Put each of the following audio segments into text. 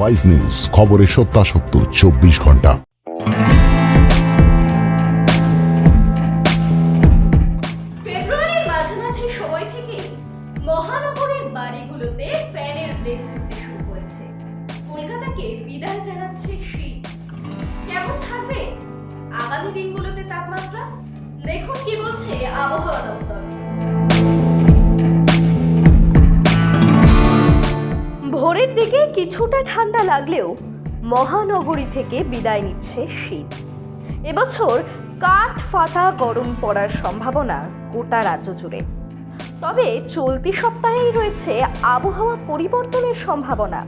Wise news, খবরের সত্যাসত্য 24 ঘন্টা। ফেব্রুয়ারির মাঝামাঝি সময় থেকে মহানগরের বাড়িগুলোতে ফ্যানের ব্লেড ঘুরতে শুরু করেছে। কলকাতাকে বিদায় জানাচ্ছে শীত। কেমন থাকবে আগামী দিনগুলোতে তাপমাত্রা? দেখুন কি বলছে আবহাওয়া দপ্তর। ভোরের দিকে কিছুটা ঠান্ডা লাগলেও মহানগরী থেকে বিদায় নিচ্ছে শীত। এবছর কাঠ ফাটা গরম পড়ার সম্ভাবনা গোটা রাজ্য জুড়ে। তবে চলতি সপ্তাহেই রয়েছে আবহাওয়া পরিবর্তনের সম্ভাবনা।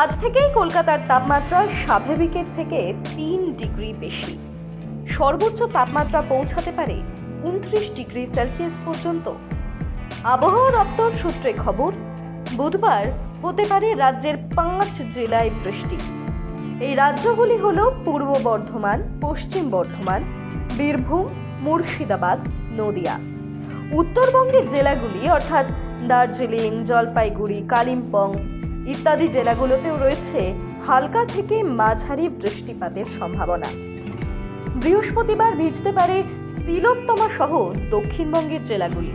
আজ থেকেই কলকাতার তাপমাত্রা স্বাভাবিকের থেকে 3 ডিগ্রি বেশি। সর্বোচ্চ তাপমাত্রা পৌঁছাতে পারে 29 ডিগ্রি সেলসিয়াস পর্যন্ত। আবহাওয়া দপ্তর সূত্রে খবর, বুধবার হতে পারে রাজ্যের 5 জেলায় বৃষ্টি। এই রাজ্যগুলি হল পূর্ব বর্ধমান, পশ্চিম বর্ধমান, বীরভূম, মুর্শিদাবাদ, নদিয়া। উত্তরবঙ্গের জেলাগুলি অর্থাৎ দার্জিলিং, জলপাইগুড়ি, কালিম্পং ইত্যাদি জেলাগুলোতেও রয়েছে হালকা থেকে মাঝারি বৃষ্টিপাতের সম্ভাবনা। বৃহস্পতিবার ভিজতে পারে তিলোত্তমা সহ দক্ষিণবঙ্গের জেলাগুলি।